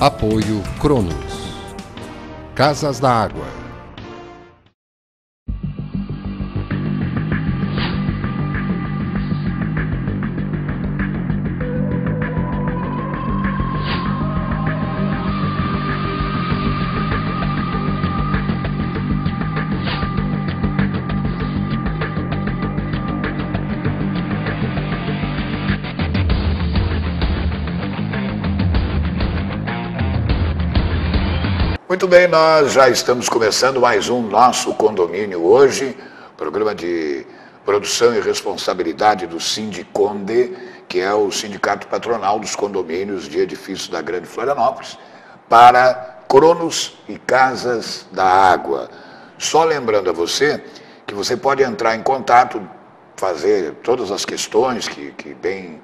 Apoio Cronos. Casas da Água. Muito bem, nós já estamos começando mais um Nosso Condomínio hoje, programa de produção e responsabilidade do Sindiconde, que é o sindicato patronal dos condomínios de edifícios da Grande Florianópolis, para Cronos e Casas da Água. Só lembrando a você que você pode entrar em contato, fazer todas as questões que bem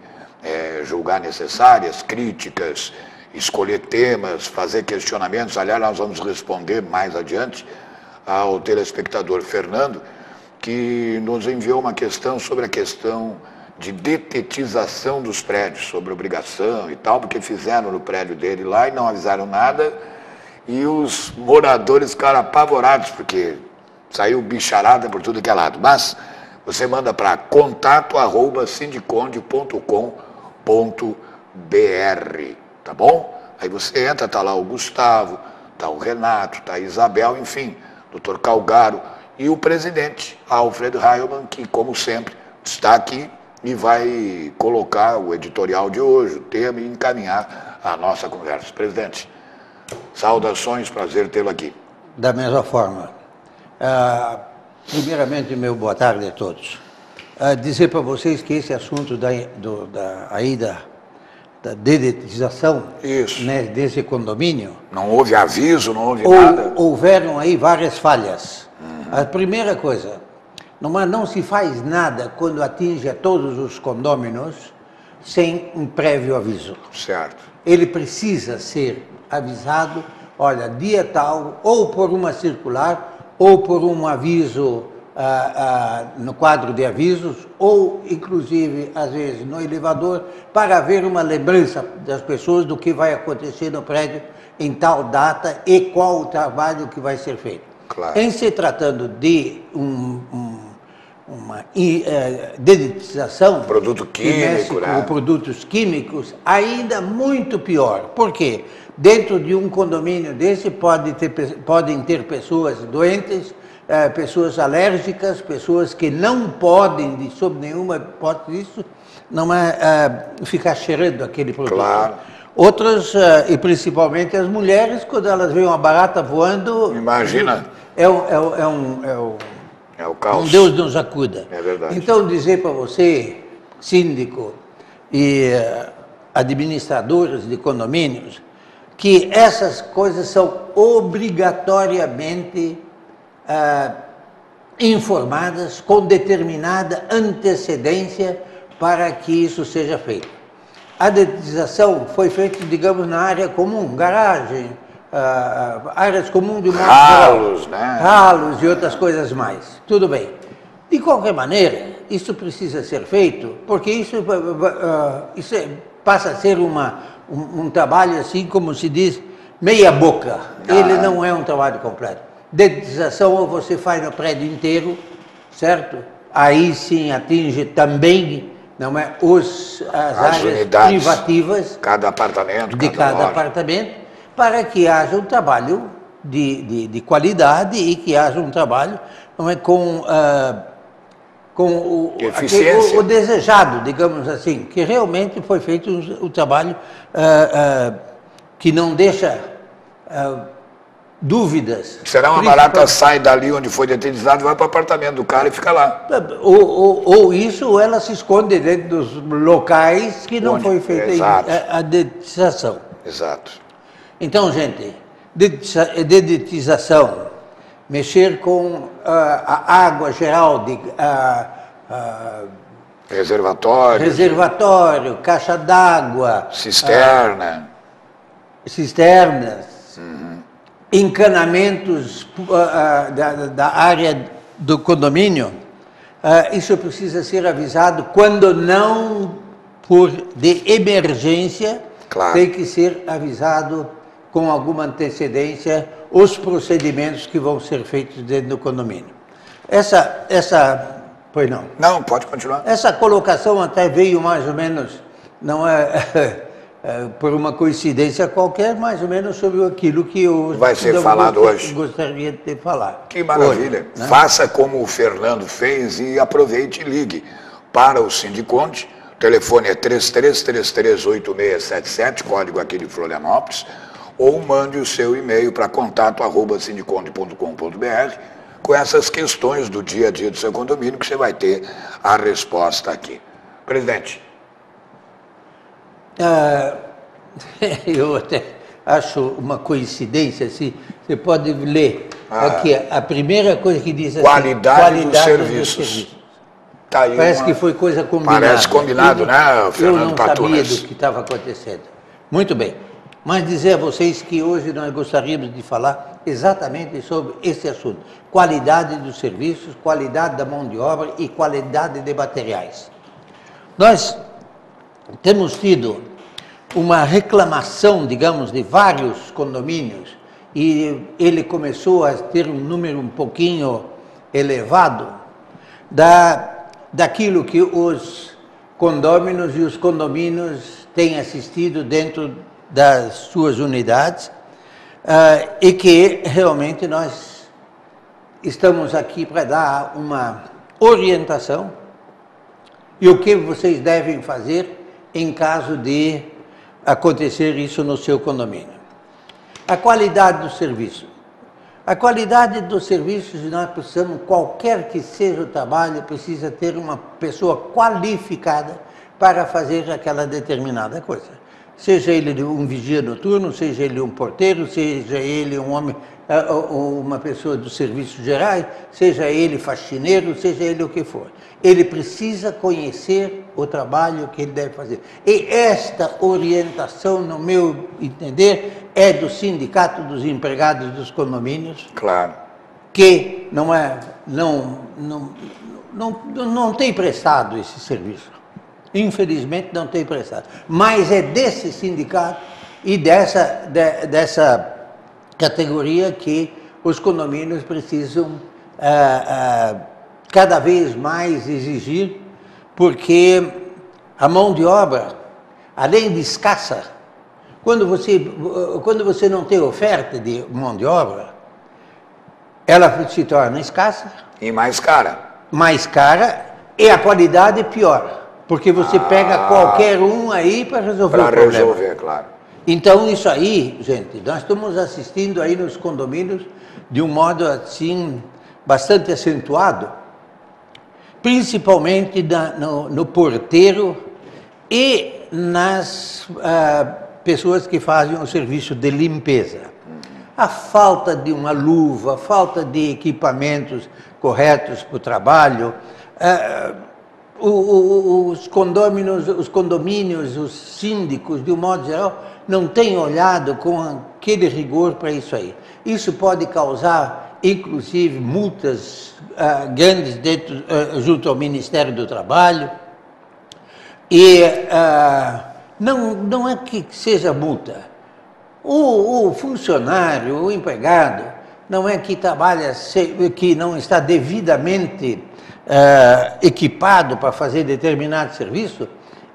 julgar necessárias, críticas, escolher temas, fazer questionamentos. Aliás, nós vamos responder mais adiante ao telespectador Fernando, que nos enviou uma questão sobre a questão de detetização dos prédios, sobre obrigação e tal, porque fizeram no prédio dele lá e não avisaram nada, e os moradores ficaram apavorados, porque saiu bicharada por tudo que é lado. Mas você manda para contato@sindiconde.com.br. Tá bom? Aí você entra, tá lá o Gustavo, tá o Renato, tá a Isabel, enfim, Dr. Calgaro e o presidente, Alfred Heilmann, que, como sempre, está aqui e vai colocar o editorial de hoje, o tema, e encaminhar a nossa conversa. Presidente, saudações, prazer tê-lo aqui. Da mesma forma. Primeiramente, meu boa tarde a todos. Dizer para vocês que esse assunto da dedetização, né, desse condomínio... Não houve aviso, não houve nada? Houveram aí várias falhas. A primeira coisa, não se faz nada quando atinge a todos os condôminos sem um prévio aviso. Certo. Ele precisa ser avisado, olha, dia tal, ou por uma circular, ou por um aviso no quadro de avisos, ou inclusive, às vezes, no elevador, para haver uma lembrança das pessoas do que vai acontecer no prédio em tal data e qual o trabalho que vai ser feito. Claro. Em se tratando de uma dedetização, produto químico, que mexe com produtos químicos, ainda muito pior. Por quê? Dentro de um condomínio desse podem ter pessoas doentes, pessoas alérgicas, pessoas que não podem, sob nenhuma hipótese, isso não ficar cheirando aquele produto. Claro. Outras, e principalmente as mulheres, quando elas veem uma barata voando... Imagina. É o caos. Um Deus nos acuda. É verdade. Então, dizer para você, síndico e administradores de condomínios, que essas coisas são obrigatoriamente informadas com determinada antecedência para que isso seja feito. A dedetização foi feita, digamos, na área comum, garagem, áreas comuns de ralos, né? Ralos e outras coisas mais. Tudo bem. De qualquer maneira, isso precisa ser feito, porque isso passa a ser um trabalho, assim como se diz, meia boca. Ele não é um trabalho completo. Dedetização ou você faz no prédio inteiro, certo? Aí sim atinge também, não é, as áreas unidades, privativas, cada apartamento, de cada apartamento, para que haja um trabalho de qualidade e que haja um trabalho, não é, com o desejado, digamos assim, que realmente foi feito um trabalho que não deixa dúvidas. Será uma barata sai dali onde foi detetizado, vai para o apartamento do cara e fica lá. Ou isso, ou ela se esconde dentro dos locais que não foi feita a dedetização. Exato. Então, gente, dedetização, mexer com a água geral, reservatório, caixa d'água, cisternas, encanamentos da área do condomínio, isso precisa ser avisado quando não de emergência, claro. Tem que ser avisado com alguma antecedência os procedimentos que vão ser feitos dentro do condomínio. Pois não. Não, pode continuar. Essa colocação até veio mais ou menos, não é, por uma coincidência qualquer, mais ou menos sobre aquilo que eu vai ser falado hoje. Gostaria de ter falado. Que maravilha. Hoje, né? Faça como o Fernando fez e aproveite e ligue para o Sindiconte. O telefone é 33338677, código aqui de Florianópolis, ou mande o seu e-mail para contato@sindiconte.com.br com essas questões do dia a dia do seu condomínio, que você vai ter a resposta aqui. Presidente. Eu até acho uma coincidência, assim, você pode ler aqui a primeira coisa que diz assim, qualidade dos serviços. Tá aí parece que foi coisa combinada. Parece combinado, né, Fernando Patunas? Eu não sabia do que estava acontecendo. Muito bem. Mas dizer a vocês que hoje nós gostaríamos de falar exatamente sobre esse assunto. Qualidade dos serviços, qualidade da mão de obra e qualidade de materiais. Nós temos tido uma reclamação, digamos, de vários condomínios e ele começou a ter um número um pouquinho elevado daquilo que os condôminos e os condomínios têm assistido dentro das suas unidades e que realmente nós estamos aqui para dar uma orientação e o que vocês devem fazer em caso de acontecer isso no seu condomínio. A qualidade do serviço. A qualidade dos serviços, nós precisamos, qualquer que seja o trabalho, precisa ter uma pessoa qualificada para fazer aquela determinada coisa. Seja ele um vigia noturno, seja ele um porteiro, seja ele um homem, uma pessoa dos serviços gerais, seja ele faxineiro, seja ele o que for. Ele precisa conhecer o trabalho que ele deve fazer. E esta orientação, no meu entender, é do Sindicato dos Empregados dos Condomínios. Claro. Que não tem prestado esse serviço. Infelizmente não tem prestado. Mas é desse sindicato e dessa categoria que os condomínios precisam cada vez mais exigir, porque a mão de obra, além de escassa, quando você não tem oferta de mão de obra, ela se torna escassa. E mais cara. Mais cara e a qualidade pior. Porque você pega qualquer um aí para resolver o problema. Para resolver, claro. Então, isso aí, gente, nós estamos assistindo aí nos condomínios de um modo, assim, bastante acentuado, principalmente no porteiro e nas pessoas que fazem o serviço de limpeza. A falta de uma luva, a falta de equipamentos corretos para o trabalho, os condomínios, os síndicos, de um modo geral, não têm olhado com aquele rigor para isso aí. Isso pode causar, inclusive, multas grandes junto ao Ministério do Trabalho. E não é que seja multa. O funcionário, o empregado, não é que trabalha, que não está devidamente equipado para fazer determinado serviço,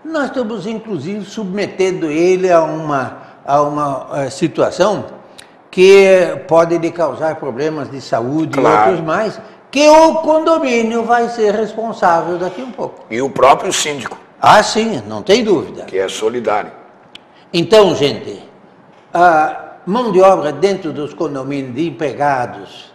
nós estamos, inclusive, submetendo ele a uma situação que pode lhe causar problemas de saúde e outros mais, que o condomínio vai ser responsável daqui a um pouco. E o próprio síndico. Ah, sim, não tem dúvida. Que é solidário. Então, gente, a mão de obra dentro dos condomínios de empregados,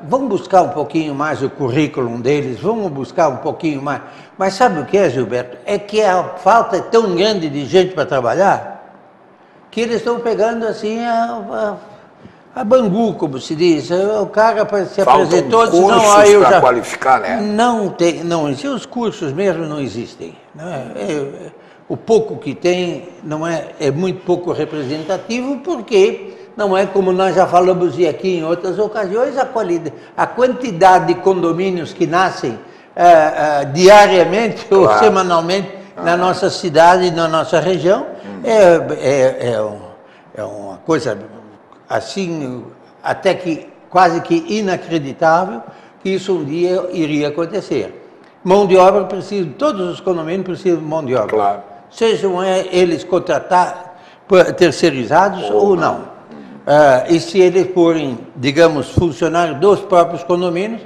vamos buscar um pouquinho mais o currículo deles, vamos buscar um pouquinho mais. Mas sabe o que é, Gilberto? É que a falta é tão grande de gente para trabalhar que eles estão pegando assim a bangu, como se diz. O cara se apresentou e disse, não, eu já qualificar, né? Não existem, os cursos mesmo não existem. O pouco que tem não é muito pouco representativo, porque não é como nós já falamos aqui em outras ocasiões, a quantidade de condomínios que nascem diariamente ou semanalmente na nossa cidade e na nossa região é uma coisa assim, até que quase que inacreditável, que isso um dia iria acontecer. Mão de obra precisa, todos os condomínios precisam de mão de obra. Claro. Sejam eles contratados, terceirizados ou não. E se eles forem, digamos, funcionários dos próprios condomínios,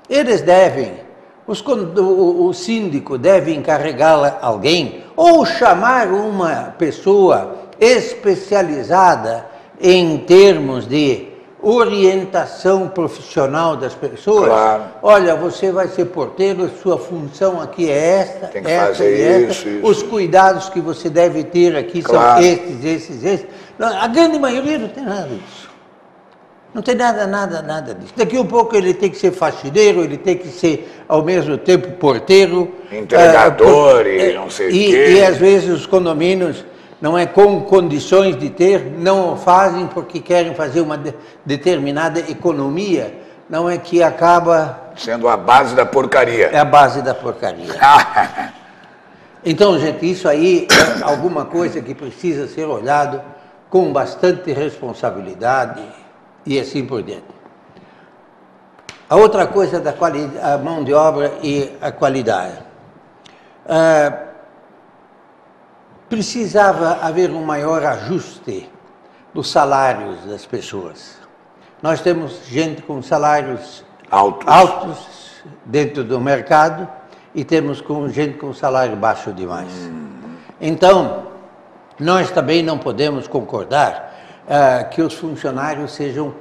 eles devem, o síndico deve encarregar alguém ou chamar uma pessoa especializada em termos de orientação profissional das pessoas. Claro. Olha, você vai ser porteiro, sua função aqui é esta, tem que esta fazer e esta. isso. Os cuidados que você deve ter aqui Claro. são estes. Não, a grande maioria não tem nada disso. Não tem nada disso. Daqui a um pouco ele tem que ser faxineiro, ele tem que ser, ao mesmo tempo, porteiro. Entregador e não sei o quê. E às vezes os condomínios, não é com condições de ter, não o fazem porque querem fazer uma determinada economia, não é que acaba... Sendo a base da porcaria. É a base da porcaria. Então, gente, isso aí é alguma coisa que precisa ser olhado com bastante responsabilidade e assim por diante. A outra coisa da a mão de obra e a qualidade. Precisava haver um maior ajuste dos salários das pessoas. Nós temos gente com salários altos dentro do mercado e temos gente com salário baixo demais. Então, nós também não podemos concordar que os funcionários sejam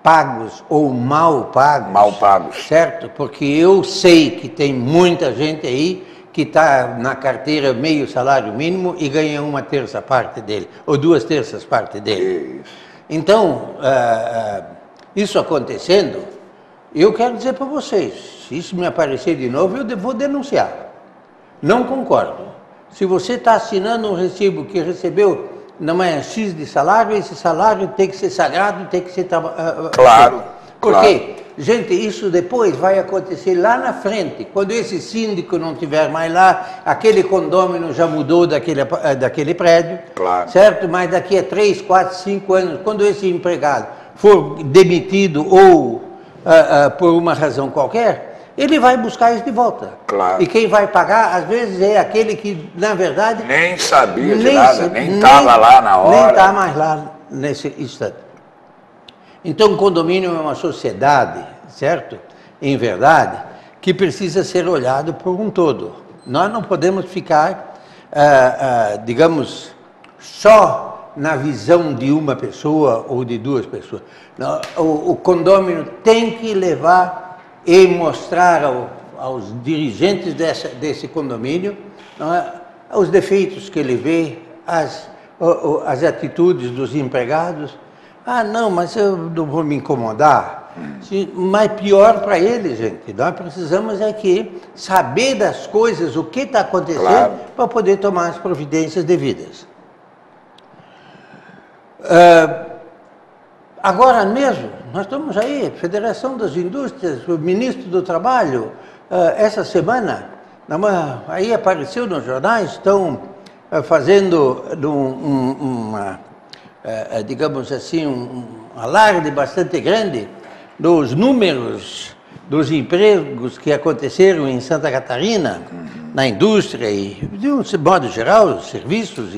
pagos ou mal pagos. Mal pagos. Certo? Porque eu sei que tem muita gente aí que está na carteira meio salário mínimo e ganha 1/3 parte dele, ou 2/3 parte dele. Isso. Então, isso acontecendo, eu quero dizer para vocês, se isso me aparecer de novo, eu vou denunciar. Não concordo. Se você está assinando um recibo que recebeu não é X de salário, esse salário tem que ser sagrado, tem que ser... Claro. Por quê? Gente, isso depois vai acontecer lá na frente, quando esse síndico não estiver mais lá, aquele condômino já mudou daquele prédio, claro. Certo? Mas daqui a 3, 4, 5 anos, quando esse empregado for demitido ou por uma razão qualquer, ele vai buscar isso de volta. Claro. E quem vai pagar, às vezes, é aquele que, na verdade... Nem sabia de nada, nem estava lá na hora. Nem está mais lá nesse instante. Então, o condomínio é uma sociedade, certo? Em verdade, que precisa ser olhado por um todo. Nós não podemos ficar, digamos, só na visão de uma pessoa ou de duas pessoas. Não, o condomínio tem que levar e mostrar aos dirigentes desse condomínio, não é, os defeitos que ele vê, as atitudes dos empregados. Ah, não, mas eu não vou me incomodar. Mas pior para ele, gente, nós precisamos aqui saber das coisas, o que está acontecendo, claro, para poder tomar as providências devidas. Agora mesmo, nós estamos aí, Federação das Indústrias, o Ministro do Trabalho, essa semana, aí apareceu nos jornais, estão fazendo digamos assim, um alarde bastante grande dos números dos empregos que aconteceram em Santa Catarina, na indústria e, de um modo geral, os serviços.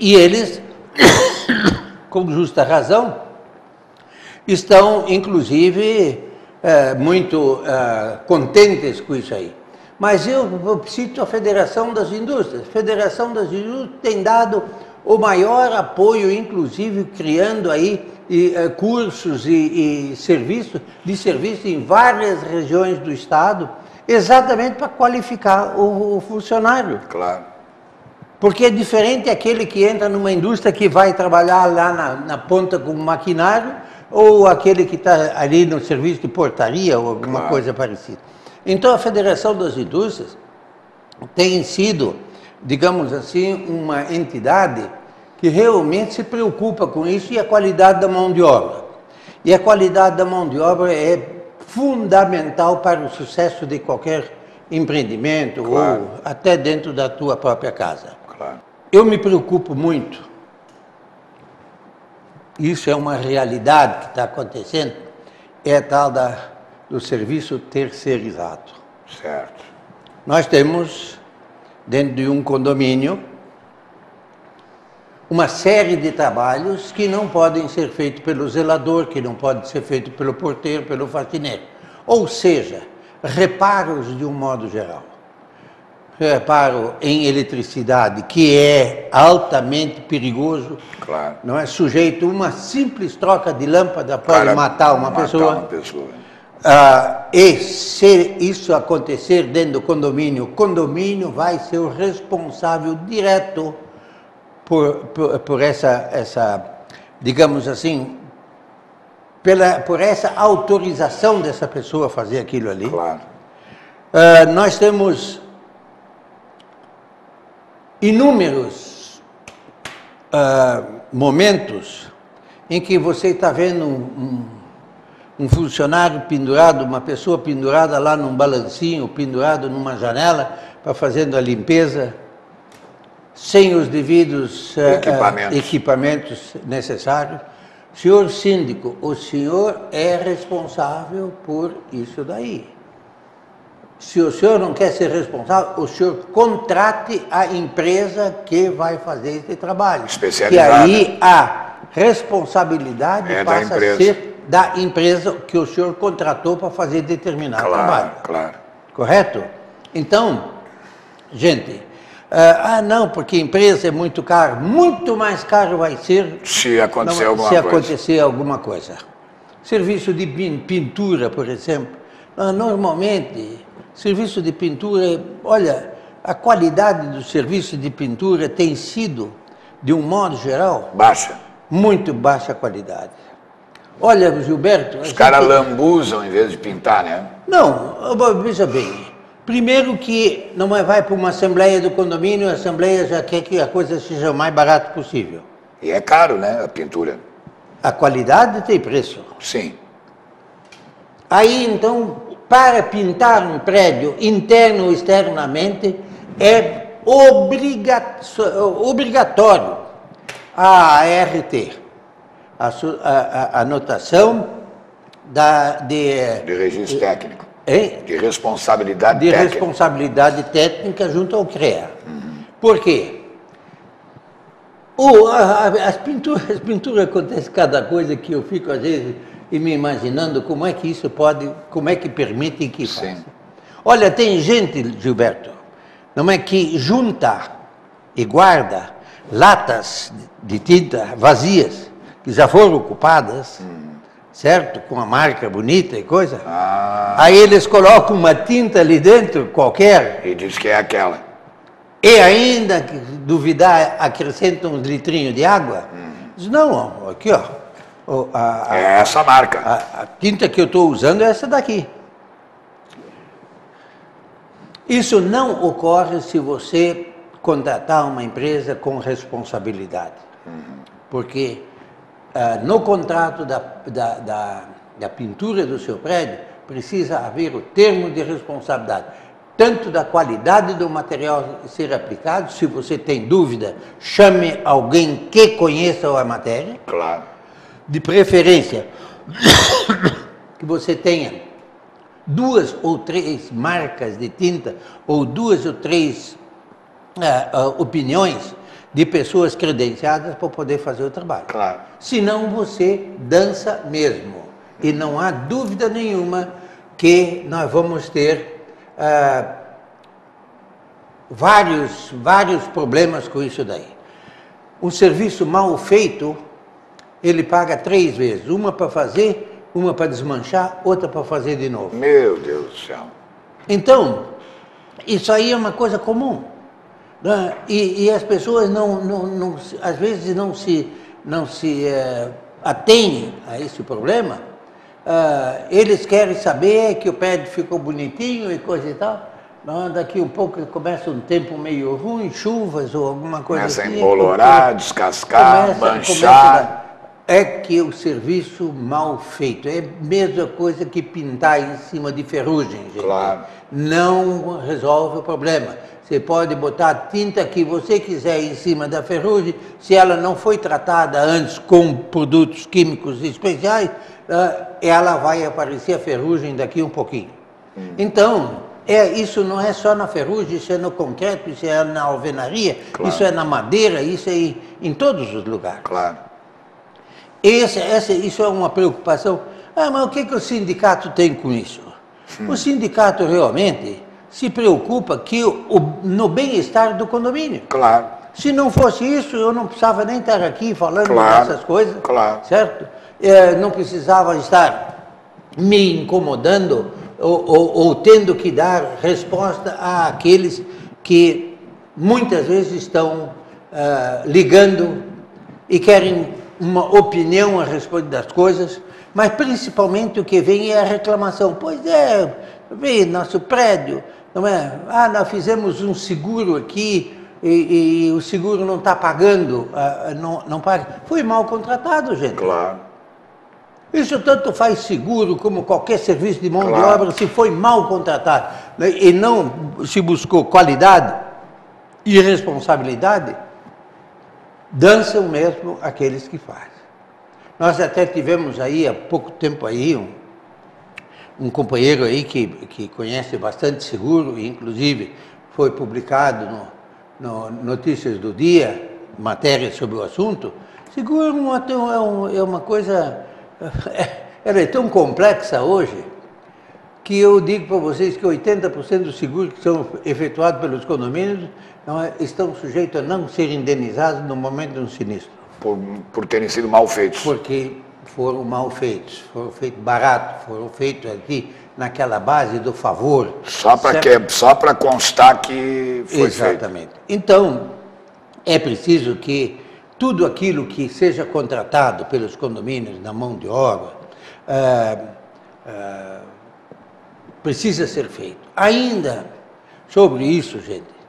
E eles, com justa razão, estão, inclusive, muito contentes com isso aí. Mas eu cito a Federação das Indústrias. A Federação das Indústrias tem dado o maior apoio, inclusive criando aí cursos e serviços em várias regiões do estado, exatamente para qualificar o funcionário. Claro. Porque é diferente aquele que entra numa indústria que vai trabalhar lá na ponta com maquinário, ou aquele que está ali no serviço de portaria ou alguma coisa parecida. Então a Federação das Indústrias tem sido, digamos assim, uma entidade que realmente se preocupa com isso e a qualidade da mão de obra. E a qualidade da mão de obra é fundamental para o sucesso de qualquer empreendimento, ou até dentro da tua própria casa. Claro. Eu me preocupo muito isso é uma realidade que está acontecendo, é a tal do serviço terceirizado. Certo. Nós temos, dentro de um condomínio, uma série de trabalhos que não podem ser feitos pelo zelador, que não podem ser feitos pelo porteiro, pelo faxineiro. Ou seja, reparos de um modo geral. Reparo em eletricidade, que é altamente perigoso, Claro. não é sujeito a uma simples troca de lâmpada pode matar uma pessoa. E se isso acontecer dentro do condomínio, o condomínio vai ser o responsável direto por essa, digamos assim, por essa autorização dessa pessoa a fazer aquilo ali. Claro. Nós temos inúmeros momentos em que você está vendo um funcionário pendurado, uma pessoa pendurada lá num balancinho, pendurado numa janela, para fazendo a limpeza, sem os devidos equipamentos necessários. Senhor síndico, o senhor é responsável por isso daí. Se o senhor não quer ser responsável, o senhor contrate a empresa que vai fazer esse trabalho. Especializada. E aí a responsabilidade passa a ser da empresa que o senhor contratou para fazer determinado trabalho. Claro. Correto? Então, gente, não, porque a empresa é muito cara. Muito mais caro vai ser se acontecer alguma coisa. Serviço de pintura, por exemplo. Normalmente, serviço de pintura, olha, a qualidade do serviço de pintura tem sido, de um modo geral, baixa. Muito baixa qualidade. Olha, Gilberto... Os caras lambuzam em vez de pintar, né? Não, veja bem. Primeiro que não vai para uma assembleia do condomínio, a assembleia já quer que a coisa seja o mais barata possível. E é caro, né, a pintura? A qualidade tem preço. Sim. Aí, então, para pintar um prédio, interno ou externamente, é obrigatório a ART, a anotação de registro técnico. Hein? De responsabilidade técnica. De responsabilidade técnica junto ao CREA. Por quê? As pinturas acontece cada coisa que eu fico, às vezes, me imaginando como é que isso pode, como é que permite que faça. Olha, tem gente, Gilberto, não é que junta e guarda latas de tinta vazias, que já foram ocupadas, certo? Com a marca bonita e coisa. Aí eles colocam uma tinta ali dentro, qualquer. E diz que é aquela. E ainda, duvidar, acrescentam uns litrinhos de água. Diz, não, aqui ó. É essa marca. A tinta que eu estou usando é essa daqui. Isso não ocorre se você contratar uma empresa com responsabilidade. Porque no contrato da pintura do seu prédio, precisa haver o termo de responsabilidade, tanto da qualidade do material a ser aplicado. Se você tem dúvida, chame alguém que conheça a matéria. Claro. De preferência, que você tenha 2 ou 3 marcas de tinta, ou 2 ou 3 opiniões de pessoas credenciadas para poder fazer o trabalho. Claro. Senão você dança mesmo. E não há dúvida nenhuma que nós vamos ter vários problemas com isso daí. Um serviço mal feito, ele paga 3 vezes. Uma para fazer, uma para desmanchar, outra para fazer de novo. Meu Deus do céu. Então, isso aí é uma coisa comum. Né? E as pessoas às vezes não se atêm a esse problema. Eles querem saber que o prédio ficou bonitinho e coisa e tal. Daqui um pouco começa um tempo meio ruim, chuvas ou alguma coisa assim. Começa a embolorar, descascar, manchar. é que o serviço mal feito é a mesma coisa que pintar em cima de ferrugem, gente. Claro. Não resolve o problema. Você pode botar a tinta que você quiser em cima da ferrugem, se ela não foi tratada antes com produtos químicos especiais, ela vai aparecer a ferrugem daqui um pouquinho. Então, isso não é só na ferrugem, isso é no concreto, isso é na alvenaria, claro. Isso é na madeira, isso é em todos os lugares. Claro. Isso é uma preocupação. Mas o que o sindicato tem com isso? O sindicato realmente se preocupa no bem-estar do condomínio. Claro. Se não fosse isso, eu não precisava nem estar aqui falando dessas coisas, claro. certo? Não precisava estar me incomodando ou tendo que dar resposta àqueles que muitas vezes estão ligando e querem uma opinião a respeito das coisas, mas principalmente o que vem é a reclamação. Pois vem nosso prédio, não é? Nós fizemos um seguro aqui e o seguro não está pagando, não paga. Foi mal contratado, gente. Claro. Isso tanto faz seguro como qualquer serviço de mão de obra, se foi mal contratado e não se buscou qualidade e responsabilidade, dançam mesmo aqueles que fazem. Nós até tivemos aí, há pouco tempo aí, um companheiro aí que conhece bastante seguro, e inclusive foi publicado no Notícias do Dia, matéria sobre o assunto. Seguro é uma coisa, ela é tão complexa hoje, que eu digo para vocês que 80% dos seguros que são efetuados pelos condomínios estão sujeitos a não serem indenizados no momento de um sinistro. Por terem sido mal feitos. Porque foram mal feitos, foram feitos barato, foram feitos aqui naquela base do favor. Só para constar que foi feito. Exatamente. Então, é preciso que tudo aquilo que seja contratado pelos condomínios na mão de obra precisa ser feito. Ainda sobre isso, gente,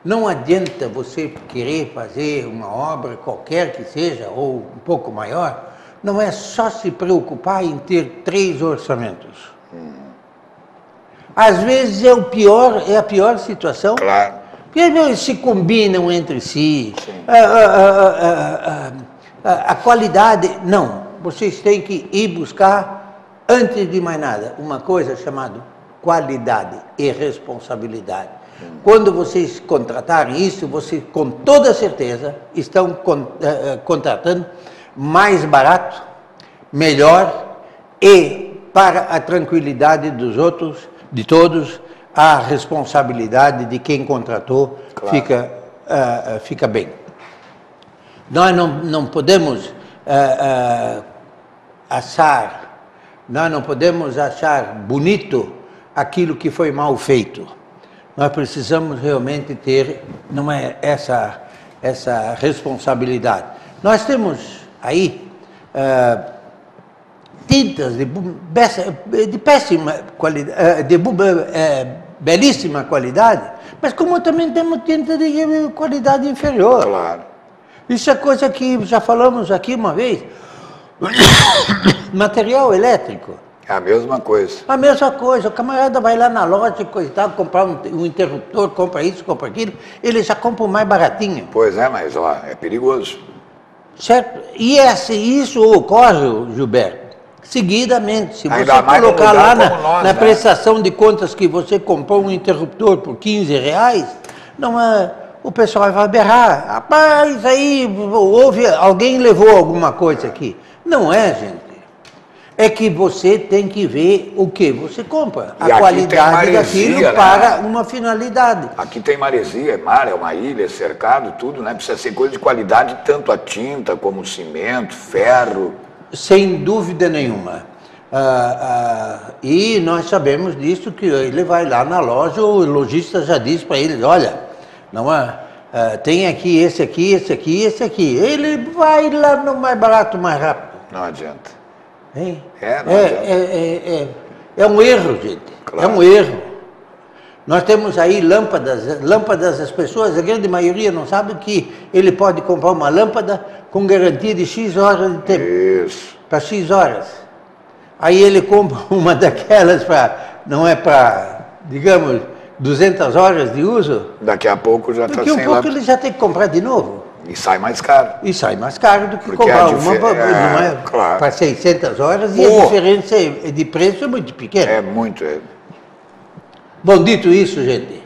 não adianta você querer fazer uma obra qualquer que seja, ou um pouco maior, não é só se preocupar em ter 3 orçamentos. Às vezes é a pior situação. Claro. Porque eles se combinam entre si. A qualidade, não. Vocês têm que ir buscar, antes de mais nada, uma coisa chamada qualidade e responsabilidade. Quando vocês contratarem isso, vocês com toda certeza estão contratando mais barato, melhor e para a tranquilidade dos outros, de todos, a responsabilidade de quem contratou fica bem. Nós não podemos achar bonito aquilo que foi mal feito. Nós precisamos realmente ter essa responsabilidade. Nós temos aí tintas de péssima qualidade, belíssima qualidade, mas como também temos tinta de qualidade inferior. Claro. Isso é coisa que já falamos aqui uma vez. Material elétrico. É a mesma coisa. A mesma coisa. O camarada vai lá na loja e coitado, comprar um interruptor, compra isso, compra aquilo, ele já compra o mais baratinho. Pois é, mas é perigoso. Certo? E isso ocorre, Gilberto, seguidamente. Se você colocar lá na prestação de contas que você comprou um interruptor por R$15, o pessoal vai berrar. Rapaz, aí alguém levou alguma coisa aqui. Não é, gente. É que você tem que ver o que você compra. A qualidade daquilo para uma finalidade. Aqui tem maresia, é mar, é uma ilha, é cercado, tudo, né? Precisa ser coisa de qualidade, tanto a tinta como o cimento, ferro. Sem dúvida nenhuma. E nós sabemos disso, que ele vai lá na loja, o lojista já diz para ele, olha, tem aqui, esse aqui, esse aqui, esse aqui. Ele vai lá no mais barato, mais rápido. Não adianta. É um erro, gente. Claro. É um erro. Nós temos aí lâmpadas as pessoas, a grande maioria não sabe que ele pode comprar uma lâmpada com garantia de X horas de tempo. Isso. Para X horas. Aí ele compra uma daquelas não é para, digamos, 200 horas de uso. Daqui a pouco já está sem Daqui a pouco ele já tem que comprar de novo. E sai mais caro. E sai mais caro do que Porque comprar a uma claro. para 600 horas e a diferença de preço é muito pequena. É muito. Bom, dito isso, gente,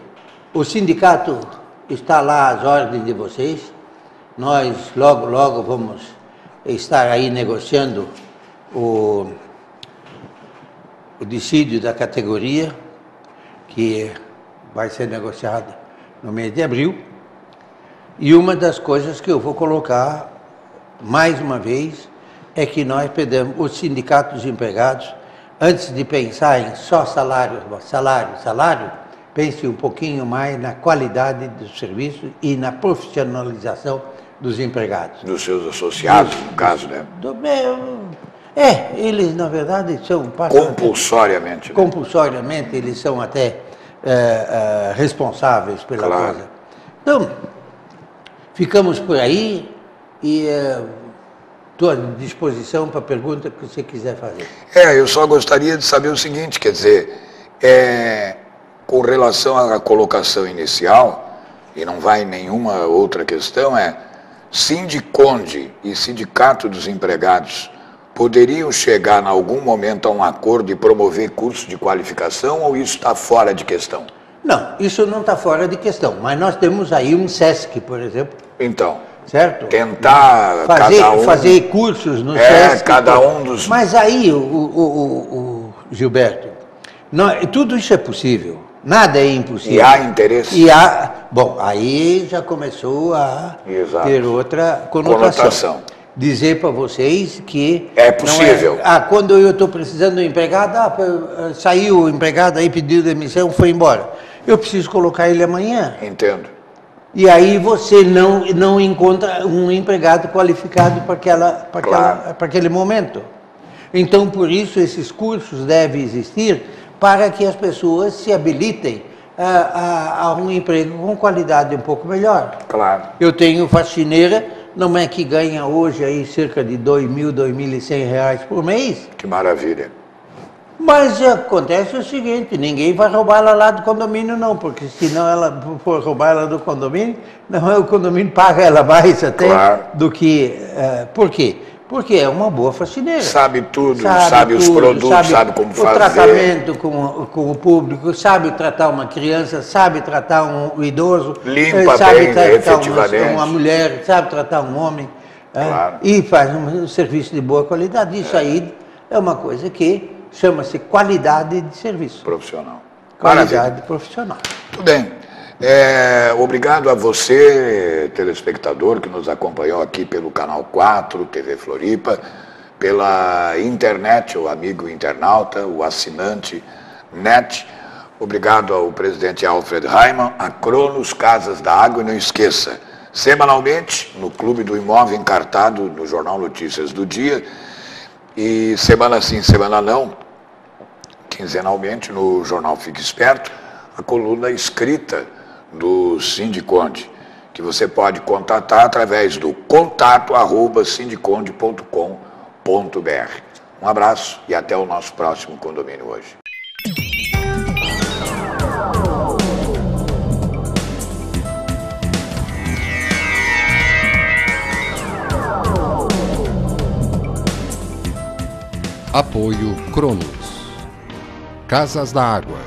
o sindicato está lá às ordens de vocês. Nós logo vamos estar aí negociando o dissídio da categoria, que vai ser negociado no mês de abril. E uma das coisas que eu vou colocar, mais uma vez, é que nós pedimos, os sindicatos dos empregados, antes de pensar em só salário, pense um pouquinho mais na qualidade do serviço e na profissionalização dos empregados. Dos seus associados, no caso, né? Eles, na verdade, são... Compulsoriamente. Né? Compulsoriamente, eles são até responsáveis pela coisa. Então, ficamos por aí e estou à disposição para a pergunta que você quiser fazer. Eu só gostaria de saber o seguinte, quer dizer, com relação à colocação inicial, e não vai nenhuma outra questão, Sindiconde e Sindicato dos Empregados poderiam chegar em algum momento a um acordo e promover cursos de qualificação ou isso está fora de questão? Não, isso não está fora de questão, mas nós temos aí um SESC, por exemplo. Então, certo? Tentar fazer cursos no SESC. Cada um dos... Mas aí, o Gilberto, tudo isso é possível, nada é impossível. E há interesse? Bom, aí já começou a Exato. ter outra conotação. Dizer para vocês que... É possível. Quando eu estou precisando de um empregado, saiu o empregado aí, pediu demissão, foi embora. Eu preciso colocar ele amanhã. Entendo. E aí você não encontra um empregado qualificado para aquele momento. Então, por isso, esses cursos devem existir para que as pessoas se habilitem a um emprego com qualidade um pouco melhor. Claro. Eu tenho faxineira, não é que ganha hoje aí cerca de R$2.000, R$2.100 por mês? Que maravilha. Mas acontece o seguinte, ninguém vai roubar ela lá do condomínio não, porque senão ela for roubar ela do condomínio, o condomínio paga ela mais até do que... Por quê? Porque é uma boa faxineira. Sabe tudo, sabe os produtos, sabe como fazer. O tratamento com o público, sabe tratar uma criança, sabe tratar um idoso. Limpa sabe bem, tratar efetivamente. uma mulher, sabe tratar um homem. Claro. E faz um serviço de boa qualidade. Isso aí é uma coisa que chama-se qualidade de serviço. Profissional. Qualidade profissional. Tudo bem. Obrigado a você, telespectador, que nos acompanhou aqui pelo Canal 4, TV Floripa, pela internet, o amigo internauta, o assinante NET. Obrigado ao presidente Alfred Reimann, a Cronos Casas da Água, e não esqueça, semanalmente, no Clube do Imóvel encartado no Jornal Notícias do Dia, e semana sim, semana não, quinzenalmente no Jornal Fique Esperto, a coluna escrita do Sindiconde, que você pode contatar através do contato@sindiconde.com.br. Um abraço e até o nosso próximo condomínio hoje. Apoio Cronos. Casas da Água.